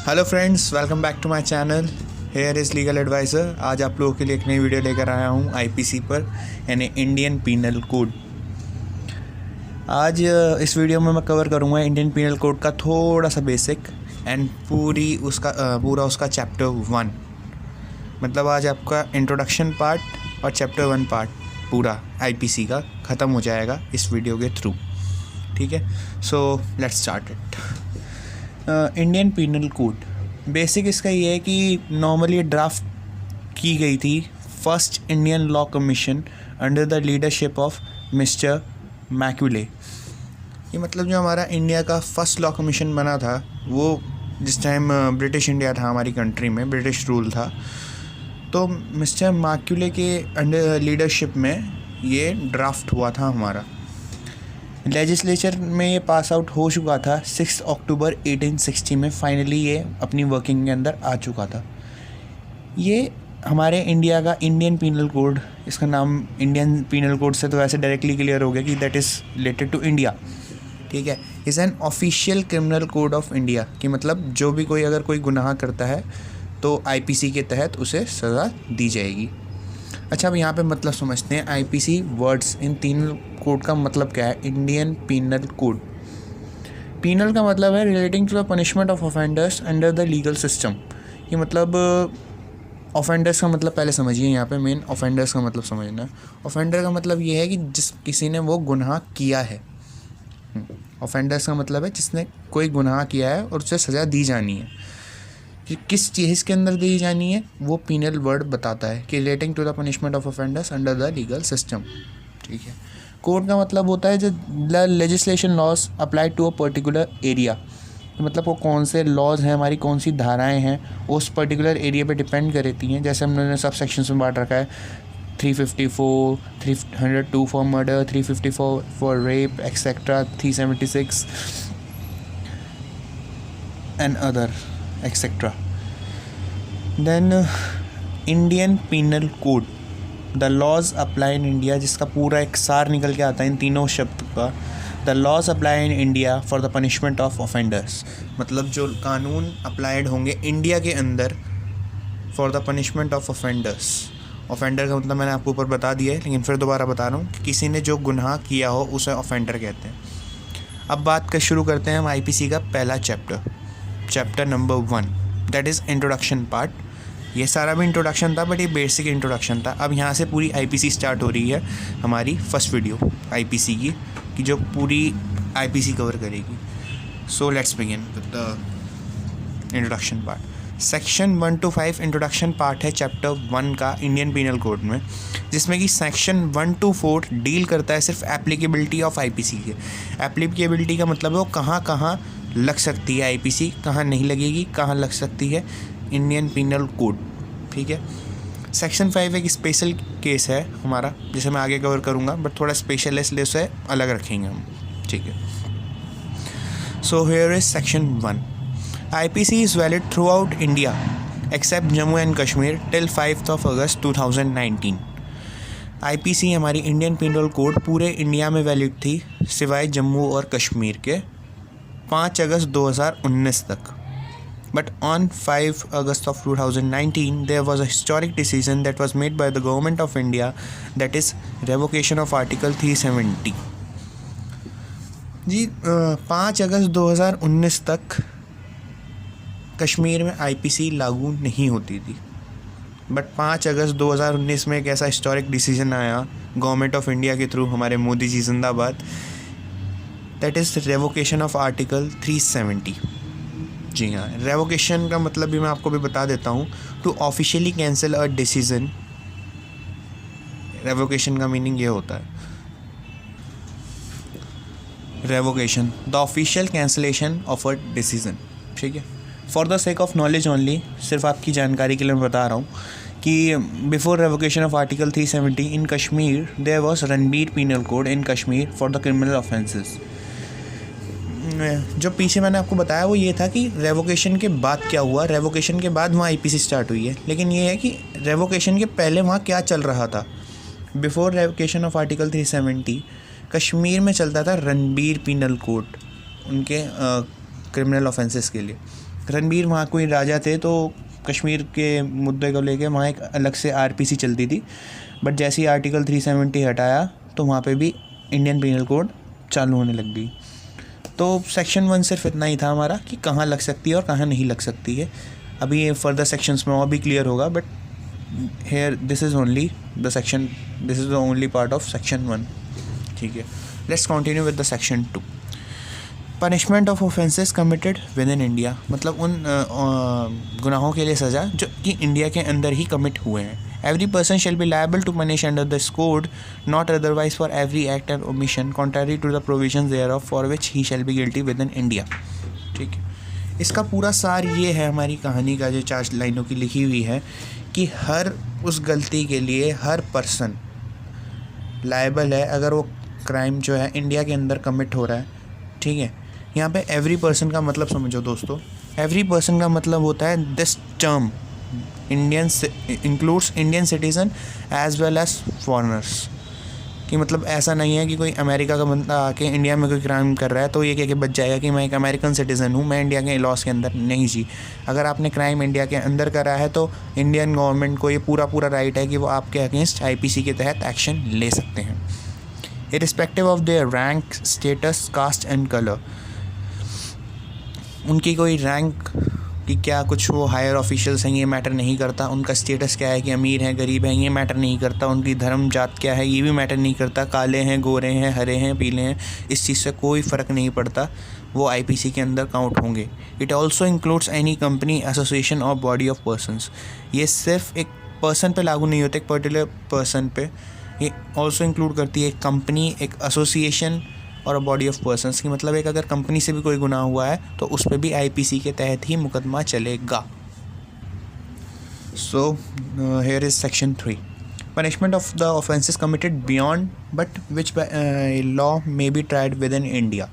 Hello friends, welcome back to my channel. Here is legal adviser. आज आप लोगों के लिए एक नई वीडियो लेकर आया हूँ आईपीसी पर, यानी इंडियन पीनल कोड। आज इस वीडियो में मैं कवर करूँगा इंडियन पीनल कोड का थोड़ा सा बेसिक एंड पूरा उसका चैप्टर 1। मतलब आज आपका इंट्रोडक्शन पार्ट और चैप्टर 1 पार्ट पूरा आईपीसी का ख़त्म हो जाएगा इस वीडियो के थ्रू। ठीक है, so let's start it. Indian penal code basic इसका ये है कि नॉर्मली ड्राफ्ट की गई थी first Indian law commission under the leadership of mister Macaulay. ये मतलब जो हमारा इंडिया का फर्स्ट लॉ कमीशन बना था वो जिस टाइम ब्रिटिश इंडिया था, हमारी कंट्री में ब्रिटिश रूल था, तो मिस्टर मैक्यूले के अंडर लीडरशिप में ये ड्राफ्ट हुआ था हमारा। लेजिस्लेचर में ये पास आउट हो चुका था 6 अक्टूबर 1860 में। फाइनली ये अपनी वर्किंग के अंदर आ चुका था। ये हमारे इंडिया का इंडियन पीनल कोड, इसका नाम इंडियन पीनल कोड से तो वैसे डायरेक्टली क्लियर हो गया कि that is related to India. ठीक है, is an official criminal code of India, कि मतलब जो भी कोई अगर कोई गुनाह करता है तो आईपीसी के तहत उसे सज़ा दी जाएगी। अच्छा, अब यहाँ पे मतलब समझते हैं आईपीसी वर्ड्स, इन तीन कोड का मतलब क्या है। इंडियन पीनल कोड, पीनल का मतलब है relating to the punishment of offenders under the legal system. ये मतलब ऑफेंडर्स का मतलब पहले समझिए, यहाँ पे मेन ऑफेंडर्स का मतलब समझना। ऑफेंडर का मतलब ये है कि जिस किसी ने वो गुनाह किया है। ऑफेंडर्स का मतलब है जिसने कोई गुनाह किया है और उसे सज़ा दी जानी है। किस चीज़ के अंदर दी जानी है वो पीनल वर्ड बताता है कि relating to the punishment of offenders under the legal system. ठीक है, कोड का मतलब होता है जो legislation laws apply to a particular area, मतलब वो कौन से लॉज हैं, हमारी कौन सी धाराएं हैं उस पर्टिकुलर एरिया पे डिपेंड करती हैं। जैसे हमने सब सेक्शंस में बांट रखा है, 354, 302 for murder, 354 for rape etcetera, 376 and other etcetera. Then Indian penal code, the laws apply in India, जिसका पूरा एक सार निकल के आता है इन तीनों शब्द का। The laws apply in India for the punishment of offenders, मतलब जो कानून अप्लाइड होंगे इंडिया के अंदर for the punishment of offenders. Offender का मतलब मैंने आपको ऊपर बता दिया है, लेकिन फिर दोबारा बता रहा हूँ कि किसी ने जो गुनाह किया हो उसे ऑफेंडर कहते हैं। अब बात कर शुरू करते हैं हम आईपीसी का पहला chapter number 1, that is introduction part. ये सारा भी इंट्रोडक्शन था, बट ये बेसिक इंट्रोडक्शन था। अब यहाँ से पूरी आईपीसी स्टार्ट हो रही है, हमारी फर्स्ट वीडियो आईपीसी की, कि जो पूरी आईपीसी कवर करेगी। So let's begin with the introduction part. Section 1 to 5 introduction part है चैप्टर 1 का इंडियन पीनल कोड में, जिसमें कि सेक्शन 1 to 4 डील करता है सिर्फ एप्लीकेबिलिटी ऑफ आईपीसी के। एप्लीकेबिलिटी का मतलब है वो कहाँ कहाँ लग सकती है आईपीसी, कहाँ नहीं लगेगी, कहाँ लग सकती है इंडियन पीनल कोड। ठीक है, सेक्शन 5 एक स्पेशल केस है हमारा, जिसे मैं आगे कवर करूँगा, बट थोड़ा स्पेशल है इसलिए उसे अलग रखेंगे हम। ठीक है, so here is section 1। IPC is valid through out India accept Jammu and Kashmir till 5 August 2019। IPC हमारी इंडियन पीनल कोड पूरे इंडिया में वैलिड थी सिवाय जम्मू और कश्मीर के 5 अगस्त 2019 तक। But on 5 August of 2019, there was a historic decision that was made by the government of India, that is revocation of Article 370। जी 5 अगस्त 2019 तक कश्मीर में आईपीसी लागू नहीं होती थी, बट 5 अगस्त 2019 में एक ऐसा हिस्टोरिक डिसीजन आया गवर्नमेंट ऑफ इंडिया के थ्रू, हमारे मोदी जी जिंदाबाद, that is revocation of article 370। जी हाँ, रेवोकेशन का मतलब भी मैं आपको भी बता देता हूँ, to officially cancel a decision. Revocation का मीनिंग ये होता है, revocation the official cancellation of a decision. ठीक है, for the sake of knowledge only, सिर्फ आपकी जानकारी के लिए मैं बता रहा हूँ कि before revocation of article 370 in Kashmir there was Ranbir penal code in Kashmir for the criminal offences. जो पीछे मैंने आपको बताया वो ये था कि रेवोकेशन के बाद क्या हुआ, रेवोकेशन के बाद वहाँ आईपीसी स्टार्ट हुई है, लेकिन ये है कि रेवोकेशन के पहले वहाँ क्या चल रहा था। Before revocation of article 370 Kashmir में चलता था रणबीर पीनल कोड उनके क्रिमिनल ऑफेंसेस के लिए। रणबीर वहाँ कोई राजा थे, तो कश्मीर के मुद्दे को लेके वहाँ एक अलग से आरपीसी चलती थी, बट जैसे ही आर्टिकल 370 हटाया तो वहाँ पे भी इंडियन पीनल कोड चालू होने लग गई। तो सेक्शन 1 सिर्फ इतना ही था हमारा कि कहाँ लग सकती है और कहाँ नहीं लग सकती है। अभी ये फर्दर सेक्शंस में और भी क्लियर होगा, but here this is only the only part of section 1। ठीक है, let's continue with the section 2। Punishment of offences committed with in India, मतलब उन गुनाहों के लिए सज़ा जो कि इंडिया के अंदर ही कमिट हुए हैं। Every person shall be liable to punish under this code not otherwise for every act and omission contrary to the provisions thereof for which he shall be guilty within India. ठीक है, इसका पूरा सार ये है हमारी कहानी का, जो 4 लाइनों की लिखी हुई है, कि हर उस गलती के लिए हर पर्सन लायबल है अगर वो क्राइम जो है इंडिया के अंदर कमिट हो रहा है। ठीक है, यहाँ पे एवरी पर्सन का मतलब समझो दोस्तों। एवरी पर्सन का मतलब होता है this term Indian includes Indian citizen as well as foreigners. कि मतलब ऐसा नहीं है कि कोई अमेरिका का बंदा आके इंडिया में कोई क्राइम कर रहा है तो ये कह के बच जाएगा कि मैं एक अमेरिकन सिटीज़न हूँ, मैं इंडिया के लॉस के अंदर नहीं जी। अगर आपने क्राइम इंडिया के अंदर करा है तो इंडियन गवर्नमेंट को ये पूरा राइट है कि वो आपके अगेंस्ट आईपीसी के तहत एक्शन ले सकते हैं, irrespective of their rank, status, caste and colour. उनकी कोई रैंक कि क्या कुछ वो हायर ऑफिशियल्स हैं ये मैटर नहीं करता, उनका स्टेटस क्या है कि अमीर हैं गरीब हैं ये मैटर नहीं करता, उनकी धर्म जात क्या है ये भी मैटर नहीं करता, काले हैं गोरे हैं हरे हैं पीले हैं, इस चीज़ से कोई फ़र्क नहीं पड़ता, वो आईपीसी के अंदर काउंट होंगे। It also includes any company, association और बॉडी ऑफ पर्सनस। ये सिर्फ एक पर्सन पे लागू नहीं होते, एक पर्टिकुलर पर्सन पे, ये ऑल्सो इंक्लूड करती है एक कंपनी, एक एसोसिएशन और बॉडी ऑफ पर्सनस की। मतलब एक अगर कंपनी से भी कोई गुनाह हुआ है तो उस पर भी आईपीसी के तहत ही मुकदमा चलेगा। So here is section 3। Punishment of the offences committed beyond but which law may be tried with in India.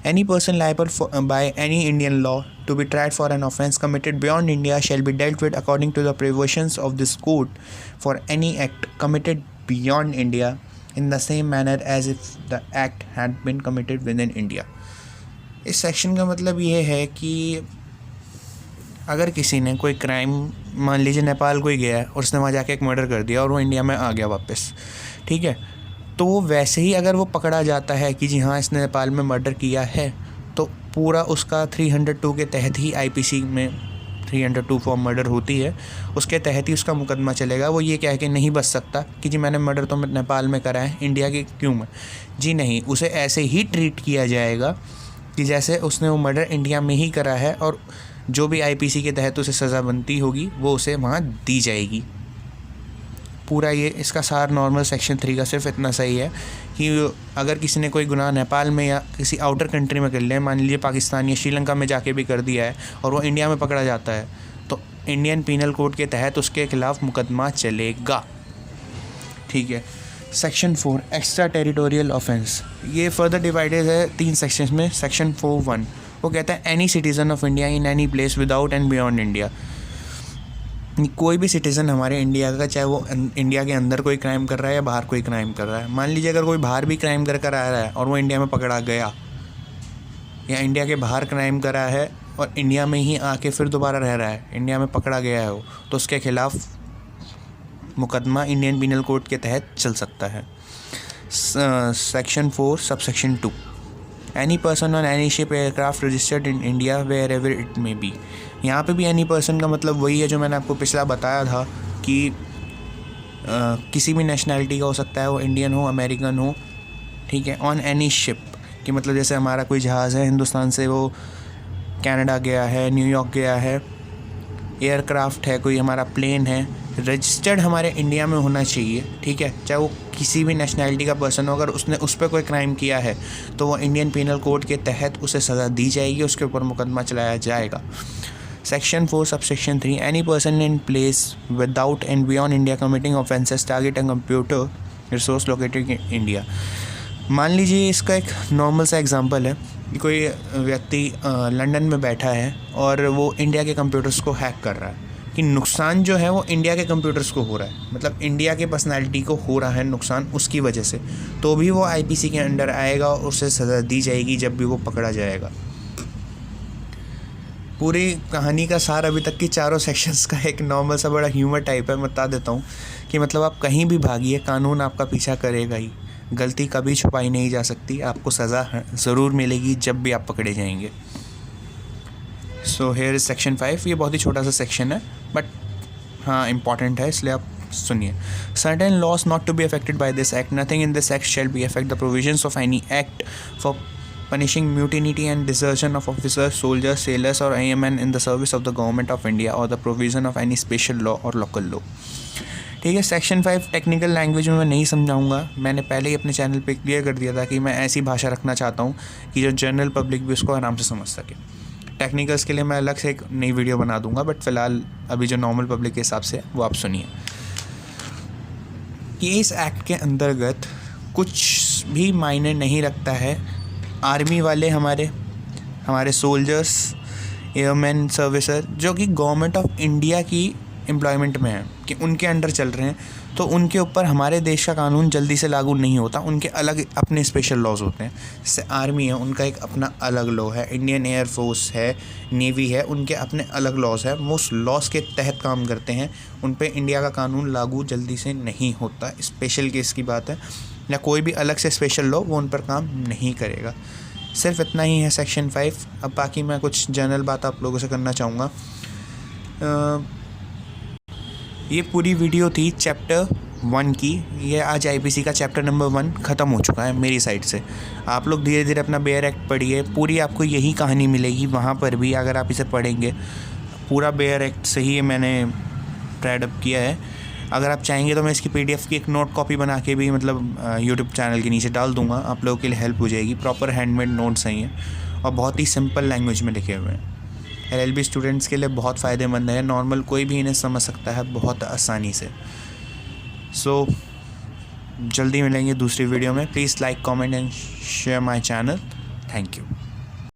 Any person liable by any Indian law to be tried for an offence committed beyond India shall be dealt with according to the provisions of this code for any act committed beyond India in the same manner as if the act had been committed within India। इस section का मतलब ये है कि अगर किसी ने कोई क्राइम, मान लीजिए नेपाल कोई गया है और उसने वहाँ जाके एक मर्डर कर दिया और वो इंडिया में आ गया वापस, ठीक है, तो वो वैसे ही अगर वो पकड़ा जाता है कि जी हाँ इसने नेपाल में मर्डर किया है तो पूरा उसका 302 के तहत ही आईपीसी में 302 फॉर मर्डर होती है, उसके तहत ही उसका मुकदमा चलेगा। वो ये कह के नहीं बच सकता कि जी मैंने मर्डर तो नेपाल में करा है इंडिया के क्यों में, जी नहीं, उसे ऐसे ही ट्रीट किया जाएगा कि जैसे उसने वो मर्डर इंडिया में ही करा है और जो भी आईपीसी के तहत उसे सज़ा बनती होगी वो उसे वहाँ दी जाएगी। पूरा ये इसका सार नॉर्मल सेक्शन 3 का सिर्फ इतना सही है कि अगर किसी ने कोई गुनाह नेपाल में या किसी आउटर कंट्री में कर लिया, मान लीजिए पाकिस्तान या श्रीलंका में जाके भी कर दिया है और वो इंडिया में पकड़ा जाता है तो इंडियन पीनल कोड के तहत उसके खिलाफ मुकदमा चलेगा। ठीक है, सेक्शन 4 एक्स्ट्रा टेरिटोरियल ऑफेंस। ये फर्दर डिवाइडेड है 3 सेक्शंस में। सेक्शन 4(1) वो कहता है any citizen of India in any place without and beyond India. कोई भी सिटीज़न हमारे इंडिया का, चाहे वो इंडिया के अंदर कोई क्राइम कर रहा है या बाहर कोई क्राइम कर रहा है। मान लीजिए अगर कोई बाहर भी क्राइम कर कर आ रहा है और वो इंडिया में पकड़ा गया, या इंडिया के बाहर क्राइम करा है और इंडिया में ही आके फिर दोबारा रह रहा है, इंडिया में पकड़ा गया है वो, तो उसके खिलाफ मुकदमा इंडियन पीनल कोड के तहत चल सकता है। Section 4 subsection 2 any person on any ship aircraft registered in India wherever it may be. यहाँ पे भी एनी पर्सन का मतलब वही है जो मैंने आपको पिछला बताया था कि किसी भी नेशनैलिटी का हो सकता है, वो इंडियन हो अमेरिकन हो, ठीक है। ऑन एनी शिप कि मतलब जैसे हमारा कोई जहाज़ है हिंदुस्तान से, वो कनाडा गया है, न्यूयॉर्क गया है, एयरक्राफ्ट है, कोई हमारा प्लेन है, रजिस्टर्ड हमारे इंडिया में होना चाहिए, ठीक है। चाहे वो किसी भी नेशनैलिटी का पर्सन हो, अगर उसने उस पर कोई क्राइम किया है तो वो इंडियन पीनल कोड के तहत उसे सज़ा दी जाएगी, उसके ऊपर मुकदमा चलाया जाएगा। Section 4 subsection 3 any person in place without and beyond India committing offences target and computer resource located in India. मान लीजिए इसका एक नॉर्मल सा एग्जांपल है कि कोई व्यक्ति लंदन में बैठा है और वो इंडिया के कंप्यूटर्स को हैक कर रहा है, कि नुकसान जो है वो इंडिया के कंप्यूटर्स को हो रहा है, मतलब इंडिया के पर्सनालिटी को हो रहा है नुकसान उसकी वजह से, तो भी वो आईपीसी के अंडर आएगा और उसे सज़ा दी जाएगी जब भी वो पकड़ा जाएगा। पूरी कहानी का सार अभी तक की चारों सेक्शंस का एक नॉर्मल सा बड़ा ह्यूमर टाइप है। मैं बता देता हूँ कि मतलब आप कहीं भी भागिए, कानून आपका पीछा करेगा ही। गलती कभी छुपाई नहीं जा सकती, आपको सज़ा ज़रूर मिलेगी जब भी आप पकड़े जाएंगे। So here is section 5। ये बहुत ही छोटा सा सेक्शन है बट हाँ इम्पॉर्टेंट है, इसलिए आप सुनिए। Certain laws not to be affected by this act, nothing in this act shall be affect the provisions of any act for punishing mutiny and desertion of officers, soldiers, sailors or airmen in the service of the government of India or the provision of any special law or local law। ठीक है, section 5 technical language में मैं नहीं समझाऊंगा। मैंने पहले ही अपने channel पे क्लियर कर दिया था कि मैं ऐसी भाषा रखना चाहता हूँ कि जो जनरल पब्लिक भी उसको आराम से समझ सके। टेक्निकल्स के लिए मैं अलग से एक नई वीडियो बना दूंगा, बट फ़िलहाल अभी जो नॉर्मल पब्लिक के हिसाब से वो आप सुनिए कि इस एक्ट के अंतर्गत कुछ भी मायने नहीं रखता है आर्मी वाले हमारे सोल्जर्स, एयरमैन, सर्विसर जो कि गवर्नमेंट ऑफ इंडिया की एम्प्लॉयमेंट में हैं, कि उनके अंडर चल रहे हैं, तो उनके ऊपर हमारे देश का कानून जल्दी से लागू नहीं होता। उनके अलग अपने स्पेशल लॉज होते हैं। जैसे आर्मी है, उनका एक अपना अलग लॉ है, इंडियन एयर फोर्स है, नेवी है, उनके अपने अलग लॉज है। वो उस लॉज के तहत काम करते हैं, उन पे इंडिया का कानून लागू जल्दी से नहीं होता। स्पेशल केस की बात है या कोई भी अलग से स्पेशल लॉ वो उन पर काम नहीं करेगा। सिर्फ इतना ही है सेक्शन 5। अब बाकी मैं कुछ जनरल बात आप लोगों से करना चाहूँगा। ये पूरी वीडियो थी चैप्टर 1 की। ये आज आईपीसी का चैप्टर नंबर 1 ख़त्म हो चुका है मेरी साइड से। आप लोग धीरे धीरे अपना बेयर एक्ट पढ़िए, पूरी आपको यही कहानी मिलेगी वहाँ पर भी अगर आप इसे पढ़ेंगे। पूरा बेयर एक्ट से ही मैंने ट्राइड अप किया है। अगर आप चाहेंगे तो मैं इसकी PDF की एक नोट कॉपी बना के भी मतलब यूट्यूब चैनल के नीचे डाल दूँगा, आप लोगों के लिए हेल्प हो जाएगी। प्रॉपर हैंडमेड नोट्स हैं ये और बहुत ही सिंपल लैंग्वेज में लिखे हुए हैं। LLB स्टूडेंट्स के लिए बहुत फ़ायदेमंद है, नॉर्मल कोई भी इन्हें समझ सकता है बहुत आसानी से। सो जल्दी मिलेंगे दूसरी वीडियो में। Please like, comment and share my channel. Thank you.